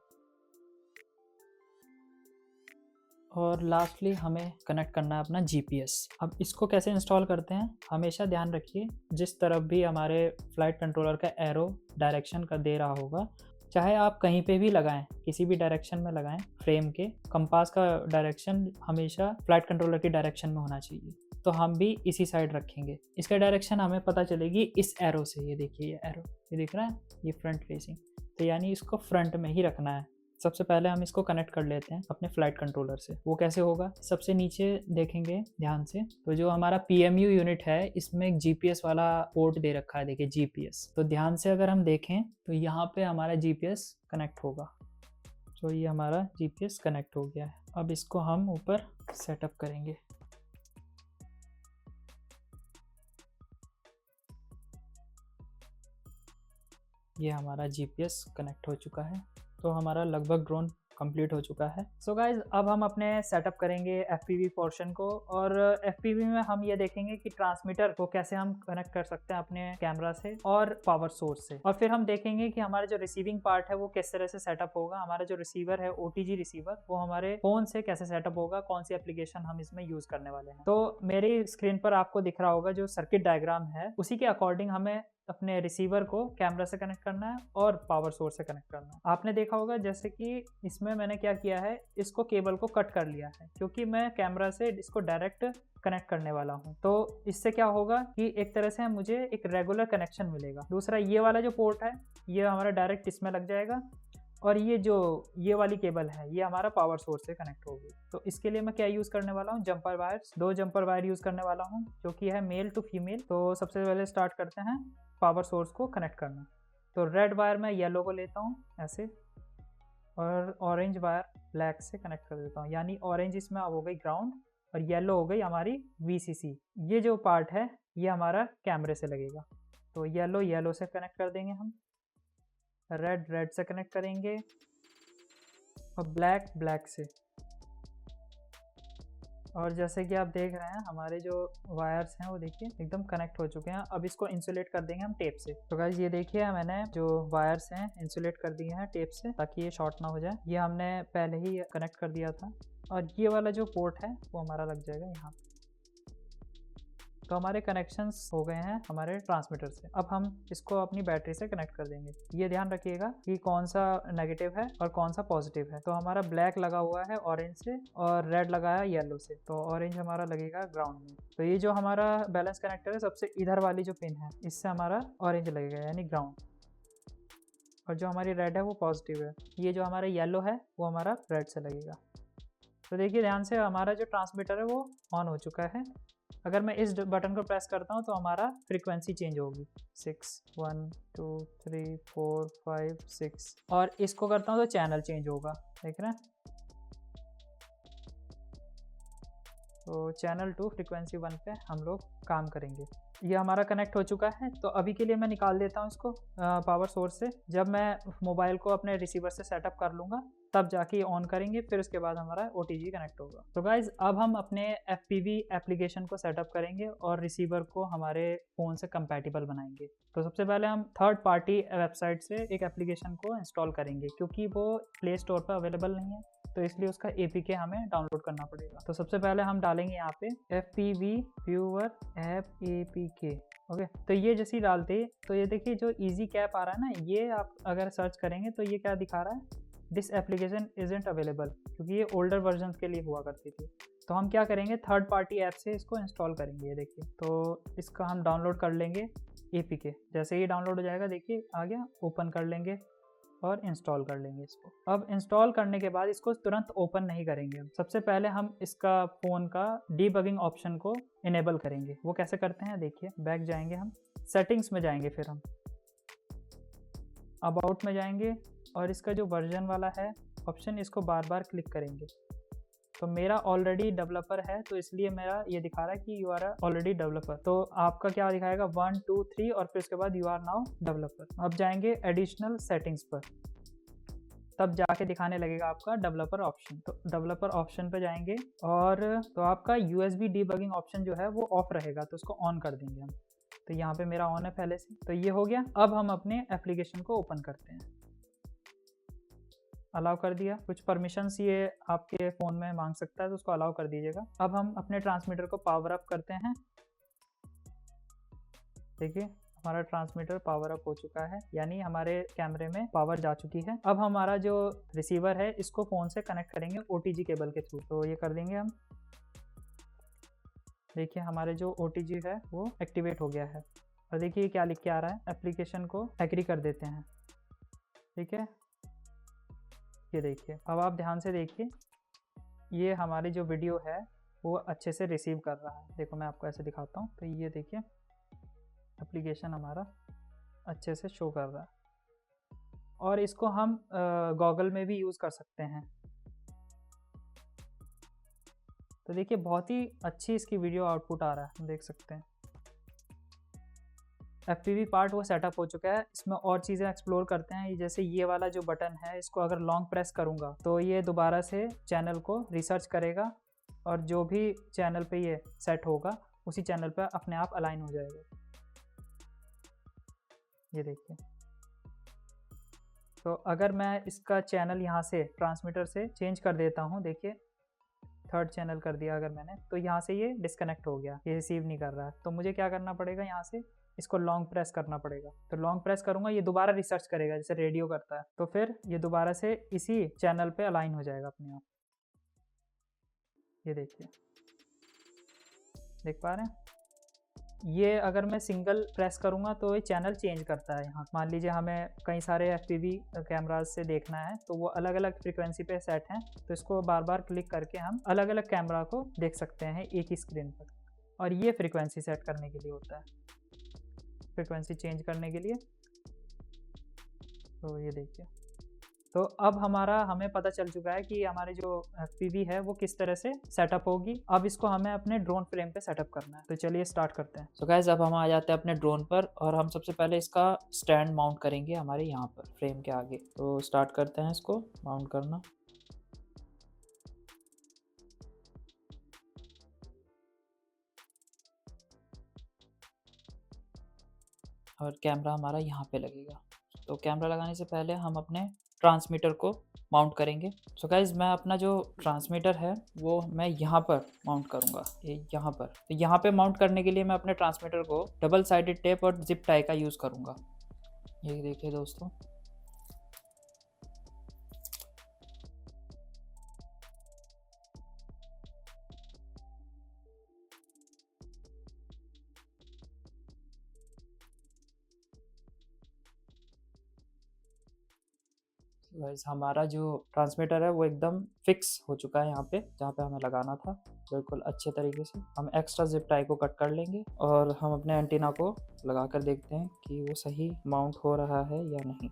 और लास्टली हमें कनेक्ट करना है अपना GPS। अब इसको कैसे इंस्टॉल करते हैं, हमेशा ध्यान रखिए जिस तरफ भी हमारे फ्लाइट कंट्रोलर का एरो डायरेक्शन का दे रहा होगा, चाहे आप कहीं पे भी लगाएं, किसी भी डायरेक्शन में लगाएं, फ्रेम के कंपास का डायरेक्शन हमेशा फ्लाइट कंट्रोलर की डायरेक्शन में होना चाहिए। तो हम भी इसी साइड रखेंगे। इसका डायरेक्शन हमें पता चलेगी इस एरो से। ये देखिए ये एरो, ये दिख रहा है, ये फ्रंट फेसिंग, तो यानी इसको फ्रंट में ही रखना है। सबसे पहले हम इसको कनेक्ट कर लेते हैं अपने फ्लाइट कंट्रोलर से। वो कैसे होगा, सबसे नीचे देखेंगे ध्यान से, तो जो हमारा PMU यूनिट है इसमें एक GPS वाला पोर्ट दे रखा है, देखिए GPS। तो ध्यान से अगर हम देखें तो यहाँ पे हमारा GPS कनेक्ट होगा। तो ये हमारा GPS कनेक्ट हो गया है। अब इसको हम ऊपर सेटअप करेंगे। ये हमारा GPS कनेक्ट हो चुका है, तो हमारा लगभग ड्रोन कंप्लीट हो चुका है। सो गाइज अब हम अपने सेटअप करेंगे FPV पोर्शन को, और FPV में हम ये देखेंगे कि ट्रांसमीटर को कैसे हम कनेक्ट कर सकते हैं अपने कैमरा से और पावर सोर्स से, और फिर हम देखेंगे कि हमारा जो रिसीविंग पार्ट है वो किस तरह से सेटअप होगा। हमारा जो रिसीवर है OTG रिसीवर, वो हमारे फोन से कैसे सेटअप होगा, कौन सी एप्लीकेशन हम इसमें यूज करने वाले हैं। तो मेरी स्क्रीन पर आपको दिख रहा होगा जो सर्किट डायग्राम है, उसी के अकॉर्डिंग हमें अपने रिसीवर को कैमरा से कनेक्ट करना है और पावर सोर्स से कनेक्ट करना है। आपने देखा होगा जैसे कि इसमें मैंने क्या किया है, इसको केबल को कट कर लिया है, क्योंकि मैं कैमरा से इसको डायरेक्ट कनेक्ट करने वाला हूं। तो इससे क्या होगा कि एक तरह से मुझे एक रेगुलर कनेक्शन मिलेगा। दूसरा, ये वाला जो पोर्ट है ये हमारा डायरेक्ट इसमें लग जाएगा, और ये वाली केबल है ये हमारा पावर सोर्स से कनेक्ट होगी। तो इसके लिए मैं क्या यूज़ करने वाला हूँ, jumper wires, 2 jumper wire use करने वाला हूँ, जो कि है मेल टू फीमेल। तो सबसे पहले स्टार्ट करते हैं पावर सोर्स को कनेक्ट करना। तो रेड वायर मैं येलो को लेता हूँ ऐसे, और ऑरेंज वायर ब्लैक से कनेक्ट कर देता हूँ, यानी ऑरेंज इसमें अब हो गई ग्राउंड और येलो हो गई हमारी VCC। ये जो पार्ट है ये हमारा कैमरे से लगेगा। तो येलो येलो से कनेक्ट कर देंगे हम, रेड रेड से कनेक्ट करेंगे और ब्लैक ब्लैक से। और जैसे कि आप देख रहे हैं हमारे जो वायर्स हैं वो देखिए एकदम कनेक्ट हो चुके हैं। अब इसको इंसुलेट कर देंगे हम टेप से। तो गाइस ये देखिए मैंने जो वायर्स हैं इंसुलेट कर दिए हैं टेप से ताकि ये शॉर्ट ना हो जाए। ये हमने पहले ही कनेक्ट कर दिया था और ये वाला जो पोर्ट है वो हमारा लग जाएगा यहाँ। तो हमारे कनेक्शंस हो गए हैं हमारे ट्रांसमीटर से। अब हम इसको अपनी बैटरी से कनेक्ट कर देंगे। ये ध्यान रखिएगा कि कौन सा नेगेटिव है और कौन सा पॉजिटिव है। तो हमारा ब्लैक लगा हुआ है ऑरेंज से और रेड लगा है येलो से, तो ऑरेंज हमारा लगेगा ग्राउंड में। तो ये जो हमारा बैलेंस कनेक्टर है सबसे इधर वाली जो पिन है इससे हमारा ऑरेंज लगेगा यानी ग्राउंड, और जो हमारी रेड है वो पॉजिटिव है। ये जो हमारा येलो है वो हमारा रेड से लगेगा। तो देखिए ध्यान से हमारा जो ट्रांसमीटर है वो ऑन हो चुका है। अगर मैं इस बटन को प्रेस करता हूँ तो हमारा फ्रीक्वेंसी चेंज होगी 6 1 2 3 4 5 6, और इसको करता हूँ तो चैनल चेंज होगा। देख रहे हैं, तो चैनल 2 फ्रीक्वेंसी 1 पे हम लोग काम करेंगे। ये हमारा कनेक्ट हो चुका है। तो अभी के लिए मैं निकाल देता हूँ इसको पावर सोर्स से। जब मैं मोबाइल को अपने रिसीवर से सेटअप कर लूँगा तब जाके ऑन करेंगे, फिर उसके बाद हमारा OTG कनेक्ट होगा। तो गाइज अब हम अपने FPV एप्लीकेशन को सेटअप करेंगे और रिसीवर को हमारे फ़ोन से कंपैटिबल बनाएंगे। तो सबसे पहले हम थर्ड पार्टी वेबसाइट से एक एप्लीकेशन को इंस्टॉल करेंगे क्योंकि वो प्ले स्टोर पर अवेलेबल नहीं है, तो इसलिए उसका APK हमें डाउनलोड करना पड़ेगा। तो सबसे पहले हम डालेंगे यहाँ पे FPV viewer app APK। Okay, तो ये जैसे ही डालते ही तो ये देखिए जो इजी कैप आ रहा है ना, ये आप अगर सर्च करेंगे तो ये क्या दिखा रहा है, दिस एप्लीकेशन इजेंट अवेलेबल, क्योंकि ये ओल्डर वर्जन के लिए हुआ करती थी। तो हम क्या करेंगे, थर्ड पार्टी ऐप से इसको इंस्टॉल करेंगे। ये देखिए, तो इसका हम डाउनलोड कर लेंगे APK। जैसे ही डाउनलोड हो जाएगा देखिए आ गया, ओपन कर लेंगे और इंस्टॉल कर लेंगे इसको। अब इंस्टॉल करने के बाद इसको तुरंत ओपन नहीं करेंगे हम, सबसे पहले हम इसका फ़ोन का डीबगिंग ऑप्शन को इनेबल करेंगे। वो कैसे करते हैं देखिए, बैक जाएंगे हम, सेटिंग्स में जाएंगे, फिर हम अबाउट में जाएंगे और इसका जो वर्जन वाला है ऑप्शन इसको बार बार क्लिक करेंगे। तो मेरा ऑलरेडी डेवलपर है तो इसलिए मेरा ये दिखा रहा है कि यू आर ऑलरेडी डेवलपर। तो आपका क्या दिखाएगा 1 2 3 और फिर उसके बाद यू आर नाउ डेवलपर। अब जाएंगे एडिशनल सेटिंग्स पर, तब जाके दिखाने लगेगा आपका डेवलपर ऑप्शन। तो डेवलपर ऑप्शन पर जाएंगे और तो आपका USB डीबगिंग ऑप्शन जो है वो ऑफ रहेगा, तो उसको ऑन कर देंगे हम। तो यहाँ पे मेरा ऑन है पहले से, तो ये हो गया। अब हम अपने एप्लीकेशन को ओपन करते हैं, अलाउ कर दिया। कुछ परमिशंस ये आपके फ़ोन में मांग सकता है तो उसको अलाउ कर दीजिएगा। अब हम अपने ट्रांसमीटर को पावर अप करते हैं। देखिए हमारा ट्रांसमीटर पावर अप हो चुका है, यानी हमारे कैमरे में पावर जा चुकी है। अब हमारा जो रिसीवर है इसको फ़ोन से कनेक्ट करेंगे OTG केबल के थ्रू, तो ये कर देंगे हम। देखिए हमारे जो OTG है वो एक्टिवेट हो गया है और देखिए क्या लिख के आ रहा है, एप्लीकेशन को एग्री कर देते हैं। ठीक है, ये देखिए। अब आप ध्यान से देखिए, ये हमारी जो वीडियो है वो अच्छे से रिसीव कर रहा है। देखो मैं आपको ऐसे दिखाता हूँ, तो ये देखिए एप्लीकेशन हमारा अच्छे से शो कर रहा है और इसको हम गॉगल में भी यूज़ कर सकते हैं। तो देखिए बहुत ही अच्छी इसकी वीडियो आउटपुट आ रहा है, देख सकते हैं। FPV पार्ट वो सेटअप हो चुका है। इसमें और चीज़ें एक्सप्लोर करते हैं, जैसे ये वाला जो बटन है इसको अगर लॉन्ग प्रेस करूँगा तो ये दोबारा से चैनल को रिसर्च करेगा और जो भी चैनल पे ये सेट होगा उसी चैनल पे अपने आप अलाइन हो जाएगा। ये देखिए, तो अगर मैं इसका चैनल यहाँ से ट्रांसमीटर से चेंज कर देता हूँ, देखिए थर्ड चैनल कर दिया अगर मैंने, तो यहाँ से ये डिस्कनेक्ट हो गया, ये रिसीव नहीं कर रहा है। तो मुझे क्या करना पड़ेगा, यहाँ से इसको लॉन्ग प्रेस करना पड़ेगा। तो लॉन्ग प्रेस करूँगा, ये दोबारा रिसर्च करेगा जैसे रेडियो करता है, तो फिर ये दोबारा से इसी चैनल पे अलाइन हो जाएगा अपने आप। ये देखिए, देख पा रहे हैं। ये अगर मैं सिंगल प्रेस करूँगा तो ये चैनल चेंज करता है। यहाँ मान लीजिए हमें कई सारे FPV कैमराज से देखना है तो वो अलग अलग फ्रीक्वेंसी पे सेट हैं, तो इसको बार बार क्लिक करके हम अलग अलग कैमरा को देख सकते हैं एक ही स्क्रीन पर। और ये फ्रीक्वेंसी सेट करने के लिए होता है, फ्रीक्वेंसी चेंज करने के लिए। तो ये देखिए तो अब हमें पता चल चुका है कि हमारे जो FPV है वो किस तरह से सेटअप होगी। अब इसको हमें अपने ड्रोन फ्रेम पे सेटअप करना है, तो चलिए स्टार्ट करते हैं। सो गाइस, अब हम आ जाते हैं अपने ड्रोन पर और हम सबसे पहले इसका स्टैंड माउंट करेंगे हमारे यहाँ पर फ्रेम के आगे। तो स्टार्ट करते हैं इसको माउंट करना। और कैमरा हमारा यहाँ पे लगेगा। तो कैमरा लगाने से पहले हम अपने ट्रांसमीटर को माउंट करेंगे। सो गाइज, मैं अपना जो ट्रांसमीटर है वो मैं यहाँ पर माउंट करूँगा, ये यहाँ पर। तो यहाँ पे माउंट करने के लिए मैं अपने ट्रांसमीटर को डबल साइडेड टेप और जिप टाई का यूज़ करूँगा। ये देखिए दोस्तों, गाइस हमारा जो ट्रांसमीटर है वो एकदम फिक्स हो चुका है यहाँ पे, जहाँ पे हमें लगाना था बिल्कुल अच्छे तरीके से। हम एक्स्ट्रा जिप टाई को कट कर लेंगे और हम अपने एंटीना को लगा कर देखते हैं कि वो सही माउंट हो रहा है या नहीं।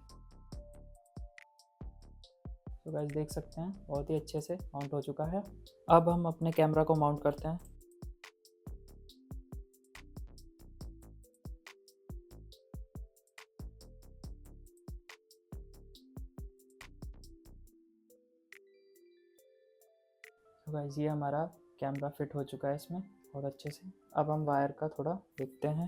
तो गाइस देख सकते हैं बहुत ही अच्छे से माउंट हो चुका है। अब हम अपने कैमरा को माउंट करते हैं। तो गाइस ये हमारा कैमरा फिट हो चुका है इसमें बहुत अच्छे से। अब हम वायर का थोड़ा देखते हैं।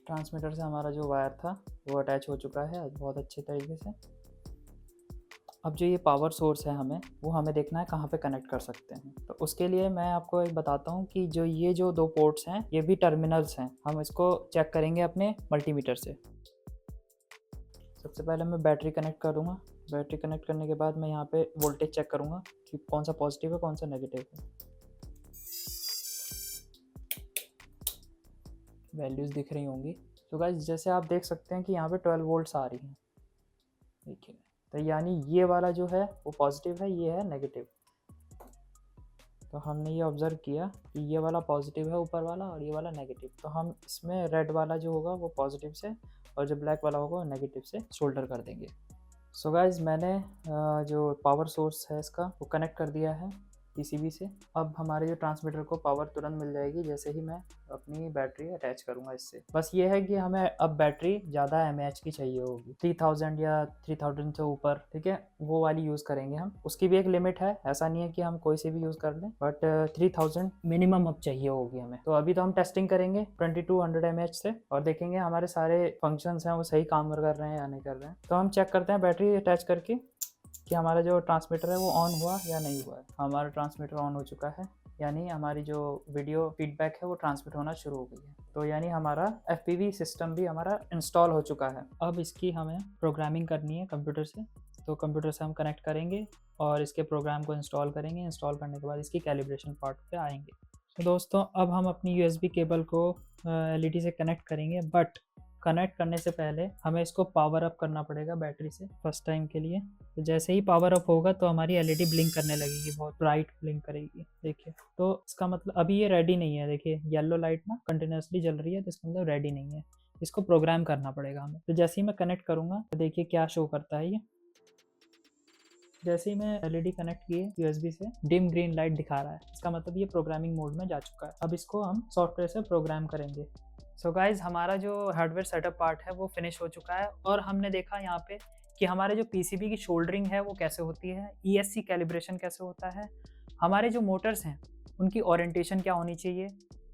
ट्रांसमीटर से हमारा जो वायर था वो अटैच हो चुका है बहुत अच्छे तरीके से। अब जो ये पावर सोर्स है हमें देखना है कहाँ पे कनेक्ट कर सकते हैं। तो उसके लिए मैं आपको एक बताता हूँ कि ये जो 2 पोर्ट्स हैं ये भी टर्मिनल्स हैं। हम इसको चेक करेंगे अपने मल्टीमीटर से। सबसे पहले मैं बैटरी कनेक्ट करूँगा। बैटरी कनेक्ट करने के बाद मैं यहाँ पे वोल्टेज चेक करूँगा कि कौन सा पॉजिटिव है कौन सा नेगेटिव है। वैल्यूज़ दिख रही होंगी। तो गाइस जैसे आप देख सकते हैं कि यहाँ पे 12 वोल्ट्स आ रही हैं, देखिए। तो यानी ये वाला जो है वो पॉजिटिव है, ये है नेगेटिव। तो हमने ये ऑब्ज़र्व किया कि ये वाला पॉजिटिव है ऊपर वाला और ये वाला नेगेटिव। तो हम इसमें रेड वाला जो होगा वो पॉजिटिव से और जो ब्लैक वाला होगा वो नेगेटिव से शोल्डर कर देंगे। सो गाइस मैंने जो पावर सोर्स है इसका वो कनेक्ट कर दिया है पीसीबी से। अब हमारे जो ट्रांसमीटर को पावर तुरंत मिल जाएगी जैसे ही मैं अपनी बैटरी अटैच करूँगा इससे। बस ये है कि हमें अब बैटरी ज़्यादा mAh की चाहिए होगी, 3000 या 3000 से ऊपर, ठीक है, वो वाली यूज़ करेंगे हम। उसकी भी एक लिमिट है, ऐसा नहीं है कि हम कोई से भी यूज़ कर लें, बट 3000 मिनिमम अब चाहिए होगी हमें। तो अभी तो हम टेस्टिंग करेंगे 2200 mAh से और देखेंगे हमारे सारे फंक्शंस हैं वो सही काम कर रहे हैं या नहीं कर रहे हैं। तो हम चेक करते हैं बैटरी अटैच करके कि हमारा जो ट्रांसमीटर है वो ऑन हुआ या नहीं हुआ है। हमारा ट्रांसमीटर ऑन हो चुका है, यानी हमारी जो वीडियो फीडबैक है वो ट्रांसमिट होना शुरू हो गई है। तो यानी हमारा FPV सिस्टम भी हमारा इंस्टॉल हो चुका है। अब इसकी हमें प्रोग्रामिंग करनी है कंप्यूटर से। तो कंप्यूटर से हम कनेक्ट करेंगे और इसके प्रोग्राम को इंस्टॉल करेंगे। इंस्टॉल करने के बाद इसकी कैलिब्रेशन पार्ट पे आएंगे। तो दोस्तों अब हम अपनी USB केबल को LED से कनेक्ट करेंगे, बट कनेक्ट करने से पहले हमें इसको पावर अप करना पड़ेगा बैटरी से फर्स्ट टाइम के लिए। तो जैसे ही पावर अप होगा तो हमारी LED ब्लिंक करने लगेगी, बहुत ब्राइट ब्लिंक करेगी, देखिए। तो इसका मतलब अभी ये रेडी नहीं है, देखिए येलो लाइट ना कंटिन्यूसली जल रही है, तो इसका मतलब रेडी नहीं है। इसको प्रोग्राम करना पड़ेगा हमें। तो जैसे ही मैं कनेक्ट करूँगा तो देखिए क्या शो करता है ये। जैसे ही मैं LED कनेक्ट किए USB से, डिम ग्रीन लाइट दिखा रहा है, इसका मतलब ये प्रोग्रामिंग मोड में जा चुका है। अब इसको हम सॉफ्टवेयर से प्रोग्राम करेंगे। सो गाइज हमारा जो हार्डवेयर सेटअप पार्ट है वो फिनिश हो चुका है और हमने देखा यहाँ पे कि हमारे जो PCB की शोल्डरिंग है वो कैसे होती है, ESC कैलिब्रेशन कैसे होता है, हमारे जो मोटर्स हैं उनकी ओरिएंटेशन क्या होनी चाहिए,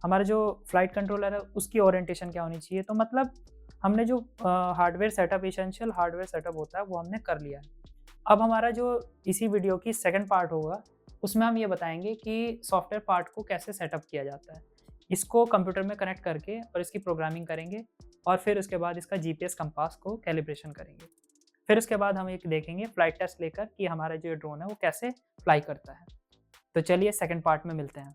हमारा जो फ्लाइट कंट्रोलर है उसकी ओरिएंटेशन क्या होनी चाहिए। तो मतलब हमने जो hardware setup, essential hardware setup होता है वो हमने कर लिया है। अब हमारा जो इसी वीडियो की सेकंड पार्ट होगा उसमें हम ये बताएंगे कि सॉफ्टवेयर पार्ट को कैसे सेटअप किया जाता है। इसको कंप्यूटर में कनेक्ट करके और इसकी प्रोग्रामिंग करेंगे और फिर उसके बाद इसका GPS कंपास को कैलिब्रेशन करेंगे। फिर उसके बाद हम एक देखेंगे फ्लाइट टेस्ट लेकर कि हमारा जो ड्रोन है वो कैसे फ्लाई करता है। तो चलिए सेकंड पार्ट में मिलते हैं।